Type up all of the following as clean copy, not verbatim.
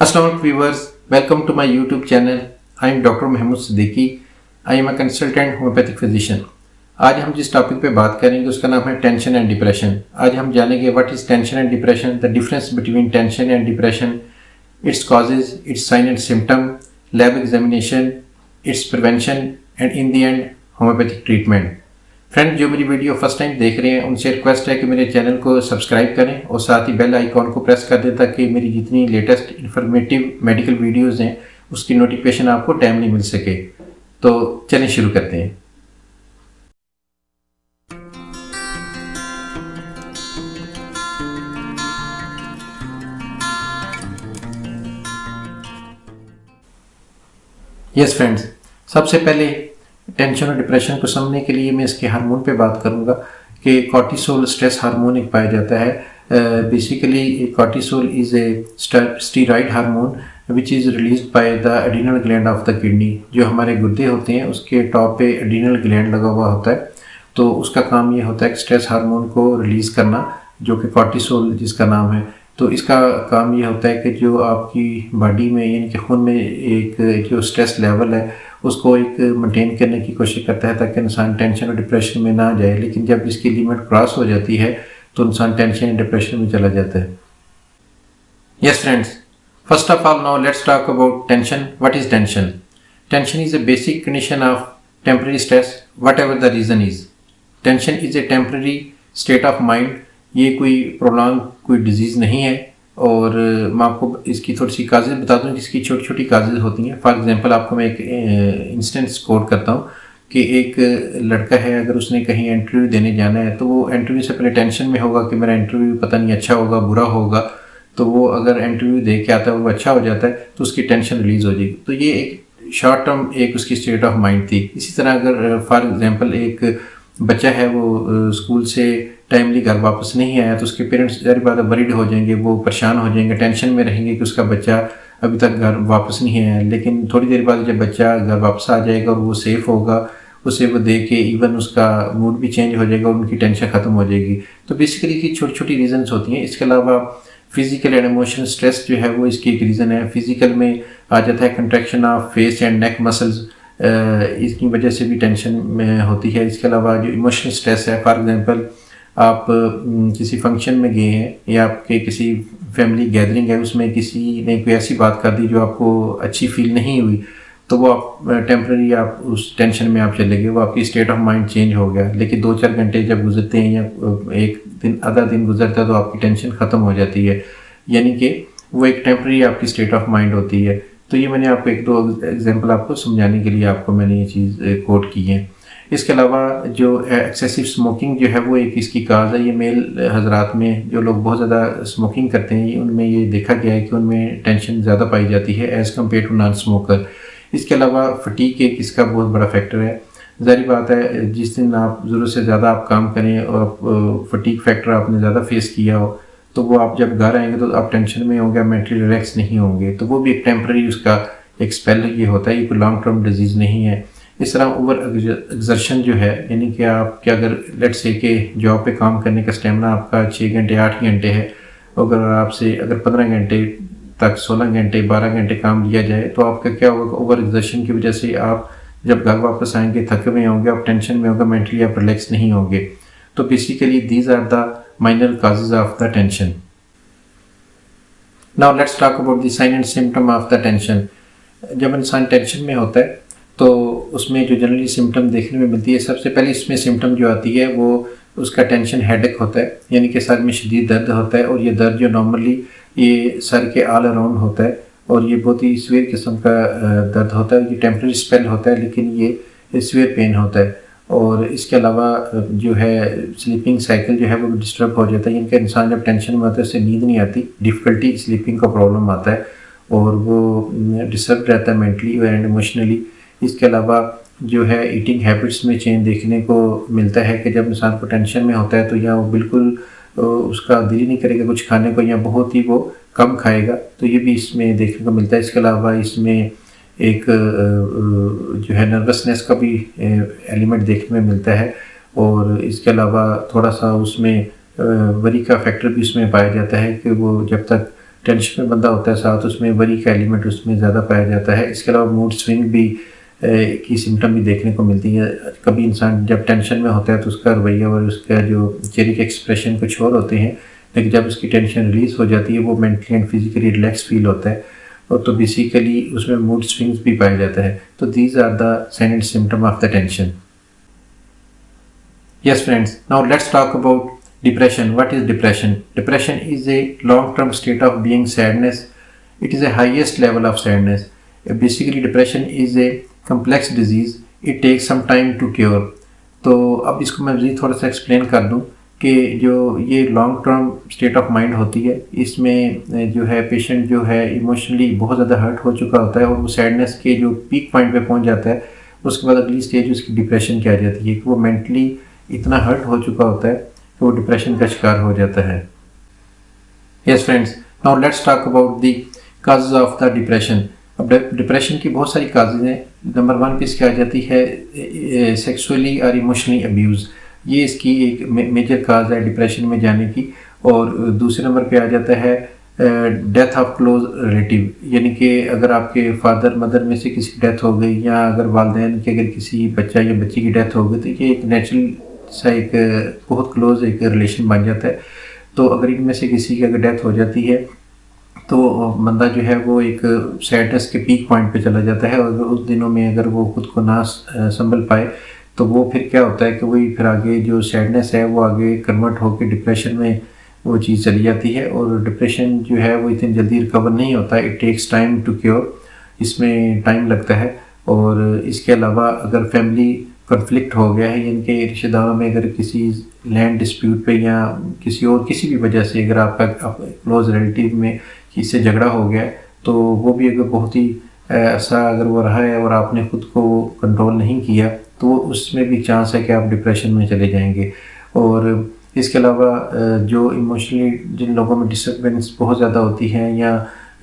Assalamualaikum viewers, welcome to my YouTube channel. I am Dr. Mahmood Siddiqui. I am a consultant homeopathic physician. आज हम जिस topic पे बात करेंगे उसका नाम है टेंशन एंड डिप्रेशन। आज हम जानेंगे what is tension and depression, the difference between tension and depression, its causes, its sign and symptom, lab examination, its prevention and in the end homeopathic treatment. Friend, जो मेरी video first time देख रहे हैं उनसे request है कि मेरे channel को सब्सक्राइब करें और साथ ही बेल आइकॉन को प्रेस कर दें ताकि मेरी जितनी लेटेस्ट इन्फॉर्मेटिव मेडिकल वीडियोस हैं उसकी नोटिफिकेशन आपको टाइमली मिल सके। तो चलें शुरू करते हैं। यस फ्रेंड्स, सबसे पहले टेंशन और डिप्रेशन को समझने के लिए मैं इसके हार्मोन पे बात करूंगा कि कॉर्टिसोल स्ट्रेस हार्मोन एक पाया जाता है। Basically cortisol is a steroid hormone which is released by the adrenal gland of the kidney. जो हमारे गुर्दे होते हैं उसके टॉप पे एड्रिनल ग्लैंड लगा हुआ होता है, तो उसका काम ये होता है कि स्ट्रेस हार्मोन को रिलीज़ करना, जो कि कॉर्टिसोल जिसका नाम है। तो इसका काम ये होता है कि जो आपकी बॉडी में यानी कि खून में एक जो स्ट्रेस लेवल है उसको एक मेंटेन करने की कोशिश करता है ताकि इंसान टेंशन और डिप्रेशन में ना जाए। लेकिन जब इसकी लिमिट क्रॉस हो जाती है तो इंसान टेंशन और डिप्रेशन में चला जाता है। Yes friends, first of all now let's talk about tension. What is tension? Tension is a basic condition of temporary stress what ever the reason is. Tension is a temporary state of mind. ये कोई prolong कोई disease नहीं है और मैं आपको इसकी थोड़ी सी काजेज़ बता दूं कि इसकी छोटी छोटी काजेज़ होती हैं। फॉर एग्जांपल आपको मैं एक इंस्टेंस कोट करता हूँ कि एक लड़का है, अगर उसने कहीं इंटरव्यू देने जाना है तो वो इंटरव्यू से पहले टेंशन में होगा कि मेरा इंटरव्यू पता नहीं अच्छा होगा बुरा होगा। तो वो अगर इंटरव्यू दे के आता है वो अच्छा हो जाता है तो उसकी टेंशन रिलीज़ हो जाएगी। तो ये एक शॉर्ट टर्म एक उसकी स्टेट ऑफ माइंड थी। इसी तरह अगर फॉर एग्जाम्पल एक बच्चा है वो स्कूल से टाइमली घर वापस नहीं आया तो उसके पेरेंट्स ज़ाहिर बात है वरीड हो जाएंगे, वो परेशान हो जाएंगे, टेंशन में रहेंगे कि उसका बच्चा अभी तक घर वापस नहीं आया। लेकिन थोड़ी देर बाद जब बच्चा घर वापस आ जाएगा और वो सेफ़ होगा, उसे वो देख के इवन उसका मूड भी चेंज हो जाएगा और उनकी टेंशन ख़त्म हो जाएगी। तो बेसिकली इसकी छोटी छोटी रीज़न्स होती हैं। इसके अलावा फिजिकल एंड इमोशनल स्ट्रेस जो है वो इसकी एक रीज़न है। फिजिकल में आ जाता है contraction of face and neck muscles, इसकी वजह से भी टेंशन में होती है। इसके अलावा जो इमोशनल स्ट्रेस है, फॉर एग्जांपल आप किसी फंक्शन में गए हैं या आपके किसी फैमिली गैदरिंग है, उसमें किसी ने कोई ऐसी बात कर दी जो आपको अच्छी फील नहीं हुई, तो वो आप टेम्पररी आप उस टेंशन में आप चले गए, वो आपकी स्टेट ऑफ माइंड चेंज हो गया। लेकिन 2-4 घंटे जब गुजरते हैं या एक दिन आधा दिन गुजरता है तो आपकी टेंशन ख़त्म हो जाती है, यानी कि वो एक टेम्पररी आपकी स्टेट ऑफ माइंड होती है। तो ये मैंने आपको 1-2 एग्जांपल आपको समझाने के लिए आपको मैंने ये चीज़ कोट की है। इसके अलावा जो एक्सेसिव स्मोकिंग जो है वो एक इसकी काज है। ये मेल हजरात में जो लोग बहुत ज़्यादा स्मोकिंग करते हैं उनमें ये देखा गया है कि उनमें टेंशन ज़्यादा पाई जाती है as compare to non smoker. इसके अलावा फटीक एक इसका बहुत बड़ा फैक्टर है। ज़ाहिर बात है जिस दिन आप ज़रूरत से ज़्यादा आप काम करें और फटीक फैक्टर आपने ज़्यादा फेस किया हो तो वो आप जब घर आएंगे तो आप टेंशन में होंगे, मेंटली रिलैक्स नहीं होंगे। तो वो भी एक टेम्पररी उसका एक स्पेल ये होता है, ये कोई लॉन्ग टर्म डिजीज़ नहीं है। इस तरह ओवर एग्जर्शन जो है, यानी कि आप क्या अगर लेट से कि जॉब पे काम करने का स्टेमिना आपका 6 घंटे 8 घंटे है, अगर आपसे अगर 15 घंटे तक 16 घंटे 12 घंटे काम लिया जाए तो आपका क्या होगा, ओवर एग्जर्शन की वजह से आप जब घर वापस आएंगे थके हुए होंगे, आप टेंशन में होंगे, मेंटली आप रिलैक्स नहीं होंगे। तो basically these are the minor causes of the tension. Now let's talk about the sign and symptom of the tension. जब इंसान टेंशन में होता है तो उसमें जो जनरली सिम्टम देखने में मिलती है, सबसे पहले इसमें सिम्टम जो आती है वो उसका टेंशन हेडेक होता है, यानी कि सर में शदीद दर्द होता है। और ये दर्द जो नॉर्मली ये सर के ऑल अराउंड होता है और ये बहुत ही सीवियर किस्म का दर्द होता है। ये टेम्पररी स्पेल होता है लेकिन ये सीवियर पेन होता है। और इसके अलावा जो है स्लीपिंग साइकिल जो है वो डिस्टर्ब हो जाता है, यानी कि इंसान जब टेंशन में होता है उससे नींद नहीं आती, डिफ़िकल्टी स्लीपिंग का प्रॉब्लम आता है और वो डिस्टर्ब रहता है मेंटली एंड इमोशनली। इसके अलावा जो है ईटिंग हैबिट्स में चेंज देखने को मिलता है कि जब इंसान को टेंशन में होता है तो या वो बिल्कुल उसका दिल ही नहीं करेगा कुछ खाने को या बहुत ही वो कम खाएगा, तो ये भी इसमें देखने को मिलता है। इसके अलावा इसमें एक जो है नर्वसनेस का भी एलिमेंट देखने में मिलता है और इसके अलावा थोड़ा सा उसमें वरी का फैक्टर भी उसमें पाया जाता है कि वो जब तक टेंशन में बंदा होता है साथ उसमें वरी का एलिमेंट उसमें ज़्यादा पाया जाता है। इसके अलावा मूड स्विंग भी की सिम्टम भी देखने को मिलती है। कभी इंसान जब टेंशन में होता है तो उसका रवैया और उसका जो चेहरे के एक्सप्रेशन कुछ और होते हैं, लेकिन जब उसकी टेंशन रिलीज़ हो जाती है वो mentally and physically relax feel होता है, और तो बेसिकली उसमें मूड स्विंग्स भी पाया जाता है। तो these are the sign and symptom of the tension. Yes friends, now let's talk about depression. What is depression? Depression is a long-term state of being sadness. It is a highest level of sadness. Basically depression is a complex disease. It takes some time to cure. तो अब इसको मैं मज़ीद थोड़ा सा explain कर दूं कि जो ये long term state of mind होती है, इसमें जो है पेशेंट जो है इमोशनली बहुत ज़्यादा हर्ट हो चुका होता है और वो सैडनेस के जो पीक पॉइंट पे पहुंच जाता है, उसके बाद अगली स्टेज उसकी डिप्रेशन की आ जाती है कि वो मेंटली इतना हर्ट हो चुका होता है कि वो डिप्रेशन का शिकार हो जाता है। Yes friends, now let's talk about the causes of the depression. अब डिप्रेशन की बहुत सारी काजेज हैं। नंबर 1 पे इसकी आ जाती है सेक्सुअली और इमोशनली अब्यूज़। ये इसकी एक मेजर काज है डिप्रेशन में जाने की। और दूसरे नंबर पे आ जाता है डेथ ऑफ क्लोज रिलेटिव, यानी कि अगर आपके फादर मदर में से किसी की डेथ हो गई या अगर वालिदैन के अगर किसी बच्चा या बच्ची की डेथ हो गई तो ये एक नेचुरल सा एक बहुत क्लोज एक रिलेशन बन जाता है। तो अगर इनमें से किसी की अगर डेथ हो जाती है तो बंदा जो है वो एक सैडनेस के पीक पॉइंट पे चला जाता है, और उस दिनों में अगर वो खुद को ना संभल पाए तो वो फिर क्या होता है कि वही फिर आगे जो सैडनेस है वो आगे कन्वर्ट होकर डिप्रेशन में वो चीज़ चली जाती है। और डिप्रेशन जो है वो इतनी जल्दी रिकवर नहीं होता, it takes time to cure, इसमें टाइम लगता है। और इसके अलावा अगर फैमिली कॉन्फ्लिक्ट हो गया है, यानी कि रिश्तेदारों में अगर किसी लैंड डिस्प्यूट पे या किसी और किसी भी वजह से अगर आपका क्लोज रिलेटिव में किसी से झगड़ा हो गया है, तो वो भी अगर बहुत ही ऐसा अगर वो रहा है और आपने खुद को कंट्रोल नहीं किया तो उसमें भी चांस है कि आप डिप्रेशन में चले जाएंगे। और इसके अलावा जो इमोशनली जिन लोगों में डिस्टर्बेंस बहुत ज़्यादा होती है या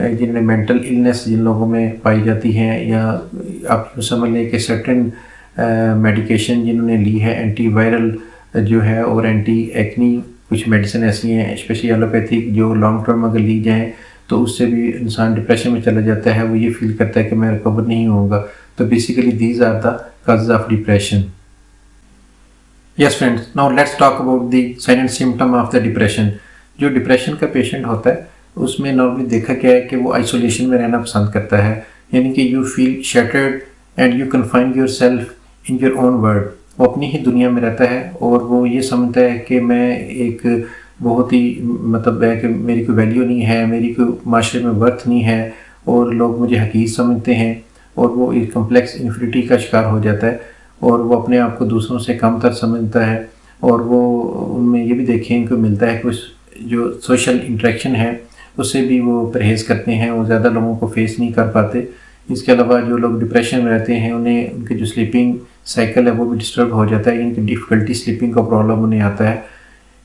जिनमें मेंटल इलनेस जिन लोगों में पाई जाती है, या आप यूँ समझ लें कि सर्टेन मेडिकेशन जिन्होंने ली है एंटीवायरल जो है और एंटी एक्नी कुछ मेडिसिन ऐसी हैं स्पेशली एलोपैथिक जो लॉन्ग टर्म अगर ली जाएँ तो उससे भी इंसान डिप्रेशन में चला जाता है। वो ये फील करता है कि मैं रिकवर नहीं होऊंगा। तो basically these are the causes of depression. Yes friends, now let's talk about the sign and symptom of the depression. जो डिप्रेशन का पेशेंट होता है उसमें नॉर्मली देखा गया है कि वो आइसोलेशन में रहना पसंद करता है, यानी कि you feel shattered and you confine your self in your own world. वो अपनी ही दुनिया में रहता है और वो ये समझता है कि मैं एक बहुत ही मतलब है कि मेरी कोई वैल्यू नहीं है, मेरी कोई माशरे में वर्थ नहीं है और लोग मुझे हकीर समझते हैं, और वो एक कम्प्लेक्स इन्फिनिटी का शिकार हो जाता है और वो अपने आप को दूसरों से कम तर समझता है। और वो उनमें ये भी देखने को मिलता है कि उस जो सोशल इंटरेक्शन है उससे भी वो परहेज़ करते हैं और ज़्यादा लोगों को फेस नहीं कर पाते। इसके अलावा जो लोग डिप्रेशन में रहते हैं उन्हें उनके जो स्लीपिंग साइकिल है वो भी डिस्टर्ब हो जाता है, इनकी डिफ़िकल्टी स्लीपिंग का प्रॉब्लम उन्हें आता है।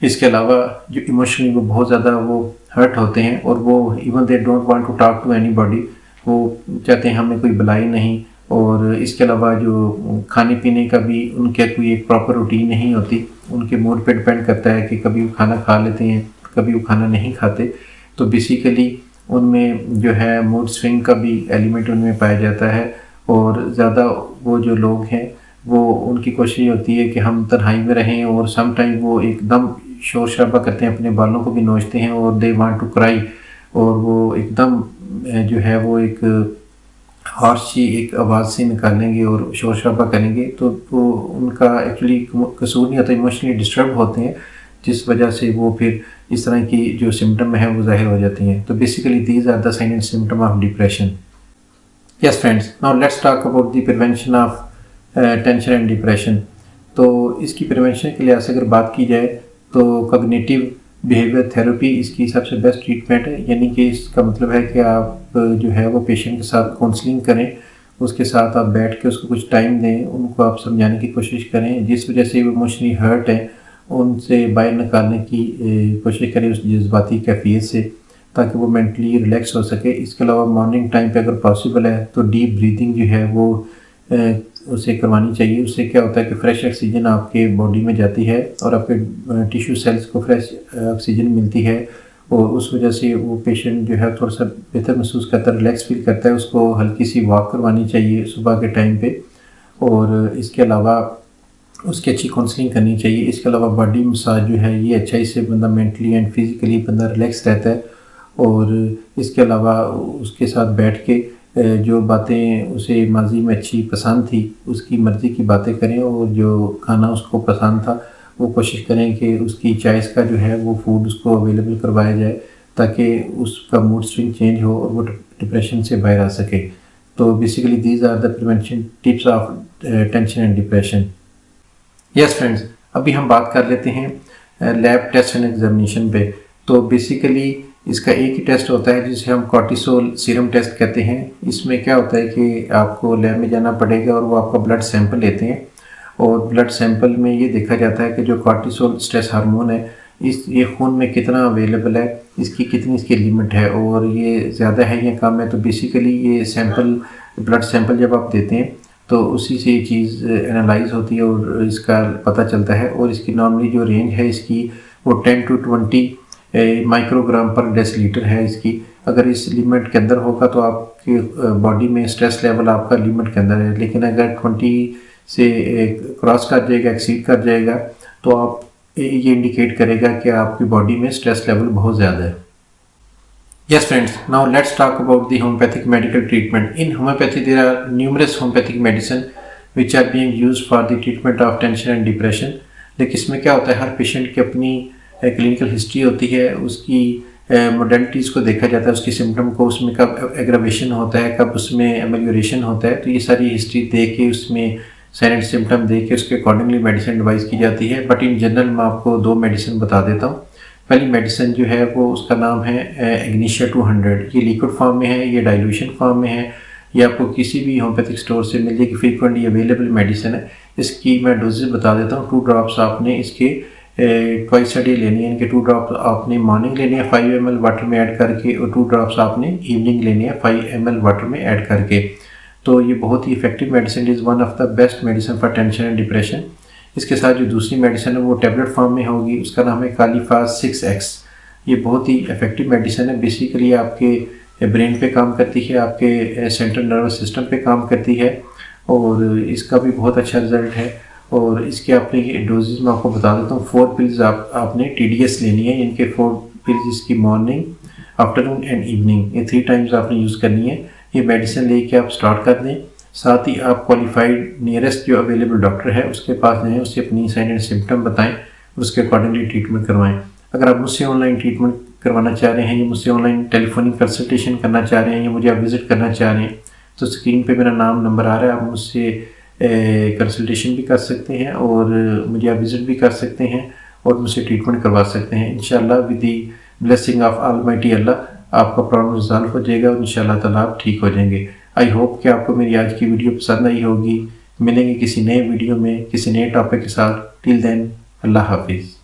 इसके अलावा जो इमोशनली वो बहुत ज़्यादा वो हर्ट होते हैं और वो even they don't want to talk to anybody, वो चाहते हैं हमें कोई बुलाई नहीं। और इसके अलावा जो खाने पीने का भी उनके कोई एक प्रॉपर रूटीन नहीं होती, उनके मूड पे डिपेंड करता है कि कभी वो खाना खा लेते हैं कभी वो खाना नहीं खाते। तो बेसिकली उनमें जो है मूड स्विंग का भी एलिमेंट उनमें पाया जाता है। और ज़्यादा वो जो लोग हैं वो उनकी कोशिश होती है कि हम तन्हाई में रहें, और सम टाइम वो एकदम शोर शराबा करते हैं, अपने बालों को भी नोचते हैं और दे वांट टू क्राई, और वो एकदम जो है वो एक हार्श सी एक आवाज़ से निकालेंगे और शोर शराबा करेंगे। तो वो उनका एक्चुअली कसूर नहीं होता, इमोशनली डिस्टर्ब होते हैं जिस वजह से वो फिर इस तरह की जो सिम्टम है वो ज़ाहिर हो जाती हैं। तो basically these are the sign and symptom of depression. Yes friends, now let's talk about the prevention of tension and depression. तो इसकी प्रिवेंशन के लिहाज से अगर बात की जाए तो कॉग्निटिव बिहेवियर थेरेपी इसकी सबसे बेस्ट ट्रीटमेंट है, यानी कि इसका मतलब है कि आप जो है वो पेशेंट के साथ काउंसलिंग करें, उसके साथ आप बैठ के उसको कुछ टाइम दें, उनको आप समझाने की कोशिश करें जिस वजह से वो इमोशनली हर्ट है उनसे बाहर निकालने की कोशिश करें उस जज्बाती कैफियत से, ताकि वो मेंटली रिलैक्स हो सके। इसके अलावा मॉर्निंग टाइम पे अगर पॉसिबल है तो डीप ब्रीदिंग जो है वो उसे करवानी चाहिए। उससे क्या होता है कि फ्रेश ऑक्सीजन आपके बॉडी में जाती है और आपके टिश्यू सेल्स को फ्रेश ऑक्सीजन मिलती है और उस वजह से वो पेशेंट जो है थोड़ा सा बेहतर महसूस करता है, रिलैक्स फील करता है। उसको हल्की सी वॉक करवानी चाहिए सुबह के टाइम पे, और इसके अलावा उसकी अच्छी काउंसलिंग करनी चाहिए। इसके अलावा बॉडी मसाज जो है ये अच्छा, इससे बंदा मेंटली एंड फिज़िकली बंदा रिलैक्स रहता है। और इसके अलावा उसके साथ बैठ के जो बातें उसे माजी में अच्छी पसंद थी उसकी मर्ज़ी की बातें करें, और जो खाना उसको पसंद था वो कोशिश करें कि उसकी चॉइस का जो है वो फूड उसको अवेलेबल करवाया जाए, ताकि उसका मूड स्विंग चेंज हो और वो डिप्रेशन से बाहर आ सके। तो basically these are the prevention tips of tension and depression. Yes friends, अभी हम बात कर लेते हैं लैब टेस्ट एंड एग्जामिनेशन पे। तो बेसिकली इसका एक ही टेस्ट होता है जिसे हम कॉर्टिसोल सीरम टेस्ट कहते हैं। इसमें क्या होता है कि आपको लैब में जाना पड़ेगा और वो आपका ब्लड सैंपल लेते हैं, और ब्लड सैंपल में ये देखा जाता है कि जो कॉर्टिसोल स्ट्रेस हार्मोन है ये खून में कितना अवेलेबल है, इसकी कितनी इसकी लिमिट है, और ये ज़्यादा है या कम है। तो बेसिकली ये सैंपल ब्लड सैंपल जब आप देते हैं तो उसी से ये चीज़ एनालाइज होती है और इसका पता चलता है। और इसकी नॉर्मली जो रेंज है इसकी वो 10 to 20 माइक्रोग्राम पर डेसीलीटर है इसकी। अगर इस लिमिट के अंदर होगा तो आपकी बॉडी में स्ट्रेस लेवल आपका लिमिट के अंदर है, लेकिन अगर 20 से क्रॉस कर जाएगा, एक्सीड कर जाएगा, तो आप ये इंडिकेट करेगा कि आपकी बॉडी में स्ट्रेस लेवल बहुत ज़्यादा है। Yes friends, now let's talk about the homeopathic medical treatment. In homeopathy there are numerous homeopathic medicine which are being used for the treatment of tension and depression. लेकिन इसमें क्या होता है, हर patient की अपनी क्लिनिकल हिस्ट्री होती है, उसकी मोडेलिटीज़ को देखा जाता है, उसकी सिम्टम को, उसमें कब एग्रावेशन होता है, कब उसमें एमेलियोरेशन होता है। तो ये सारी हिस्ट्री देख के उसमें साइलेंट सिम्टम देख के उसके अकॉर्डिंगली मेडिसिन एडवाइस की जाती है। बट इन जनरल मैं आपको 2 मेडिसिन बता देता हूँ। पहली मेडिसिन जो है वो उसका नाम है एग्नीशिया 200। ये लिक्विड फॉर्म में है, ये डाइल्यूशन फॉर्म में है, ये आपको किसी भी होम्योपैथिक स्टोर से मिल जाएगी, फ्रीक्वेंटली अवेलेबल मेडिसिन है। इसकी मैं डोजेज बता देता हूँ। 2 ड्रॉप्स आपने इसके ट्वाइस अ डे लेनी है। इनके 2 ड्रॉप्स आपने मॉर्निंग लेनी है 5 ml वाटर में ऐड करके, और 2 ड्रॉप्स आपने इवनिंग लेनी है 5 ml वाटर में ऐड करके। तो ये बहुत ही effective medicine, is one of the best medicine for tension and depression. इसके साथ जो दूसरी मेडिसिन है वो टैबलेट फॉर्म में होगी, उसका नाम है कालीफास 6X। ये बहुत ही इफेक्टिव मेडिसिन है। बेसिकली आपके ब्रेन पे काम करती है, आपके सेंट्रल नर्वस सिस्टम पे काम करती है, और इसका भी बहुत अच्छा रिजल्ट है। और इसके आपने ये डोजेज मैं आपको बता देता हूँ। 4 पिल्स आपने TDS लेनी है। इनके 4 पिल्स इसकी मॉर्निंग, आफ्टरनून एंड इवनिंग, ये 3 टाइम्स आपने यूज़ करनी है। ये मेडिसिन लेके आप स्टार्ट कर दें। साथ ही आप क्वालिफाइड नियरेस्ट जो अवेलेबल डॉक्टर है उसके पास जाएँ, उससे अपनी साइन एंड सिम्टम बताएं, उसके अकॉर्डिंगली ट्रीटमेंट करवाएं। अगर आप मुझसे ऑनलाइन ट्रीटमेंट करवाना चाह रहे हैं, या मुझसे ऑनलाइन टेलीफोनिक कंसल्टेशन करना चाह रहे हैं, या मुझे आप विज़िट करना चाह रहे हैं, तो स्क्रीन पे मेरा नाम नंबर आ रहा है। आप मुझसे कंसल्टेशन भी कर सकते हैं, और मुझे आप विज़िट भी कर सकते हैं, और मुझसे ट्रीटमेंट करवा सकते हैं। इंशाल्लाह with the blessing of almighty Allah आपका प्रॉब्लम रिजॉल्व हो जाएगा, और इंशाल्लाह ताला आप ठीक हो जाएंगे। आई होप कि आपको मेरी आज की वीडियो पसंद आई होगी। मिलेंगे किसी नए वीडियो में किसी नए टॉपिक के साथ। टिल देन, अल्लाह हाफिज़।